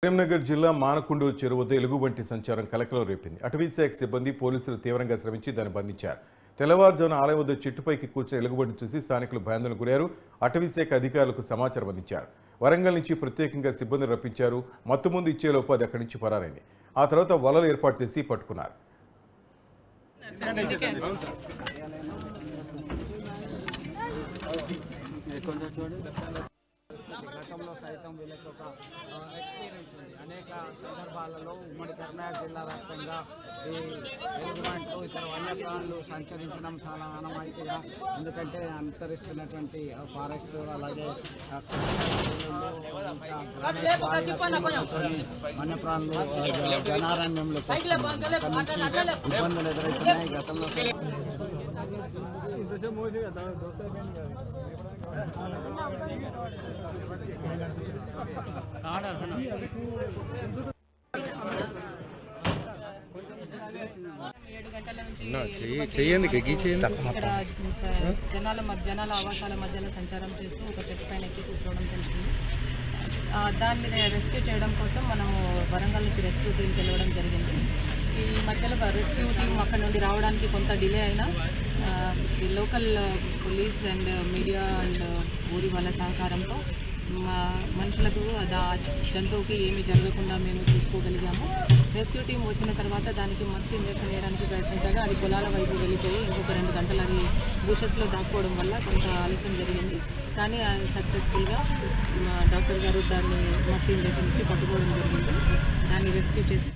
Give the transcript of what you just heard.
కరీంనగర్ జిల్లా మానకొండూరు చెరువు వద్ద ఎలుగుబంటి సంచారం కలకలం రేపింది. అటవీశాఖ సిబ్బంది పోలీసులు తీవ్రంగా శ్రమించి దాన్ని బంధించారు. తెల్లవారుజామున ఆలయం వద్ద చెట్టుపైకి కూర్చున్న ఎలుగుబంటిని చూసి స్థానికులు భయాందోళనకు గురయ్యారు. అటవీశాఖ అధికారులకు సమాచారం అందించారు. వరంగల్ నుంచి ప్రత్యేకంగా సిబ్బందిని రప్పించారు. మత్తుమందు ఇచ్చేలోపు అది అక్కడి నుంచి పరారైంది. ఆ తర్వాత వలలు ఏర్పాటు చేసి పట్టుకున్నారు. గతంలో సైతం వీళ్ళకి ఒక ఎక్స్పీరియన్స్ ఉంది. అనేక సందర్భాలలో ఉమ్మడి కర్ణాటక జిల్లా వ్యాప్తంగా ఈ ఎలుగుబంట్లు ఇతర వన్యప్రాణులు సంచరించడం చాలా ఆనవాయితీగా, ఎందుకంటే అంతరిస్తున్నటువంటి ఫారెస్ట్ అలాగే వన్యప్రాణులు జనారణ్యంలో ఇబ్బందులు ఎదురవుతున్నాయి. గతంలో జనాల ఆవాసాల మధ్యలో సంచారం చేస్తూ ఒక చెట్టు పైన ఎక్కి కూర్చోవడం తెలిసింది. దాన్ని రెస్క్యూ చేయడం కోసం మనము వరంగల్ నుంచి రెస్క్యూ టీం వెళ్ళడం జరిగింది. ఈ మధ్యలో రెస్క్యూ టీం అక్కడ నుండి రావడానికి కొంత డిలే అయినా ఈ local police and media and ఊరి వాళ్ళ సహకారంతో మనుషులకు జంతువుకి ఏమీ జరగకుండా మేము చూసుకోగలిగాము. రెస్క్యూ టీం వచ్చిన తర్వాత దానికి మత్తు ఇంజక్షన్ వేయడానికి ప్రయత్నించగా అది పొలాల వైపు వెళ్ళిపోయి ఇంకొక 2 గంటలు అది బూషెస్లో దాక్కోవడం వల్ల కొంత ఆలస్యం జరిగింది. కానీ సక్సెస్ఫుల్గా డాక్టర్ గారు దాన్ని మత్తు ఇంజక్షన్ ఇచ్చి పట్టుకోవడం జరిగింది. దాన్ని రెస్క్యూ చేసి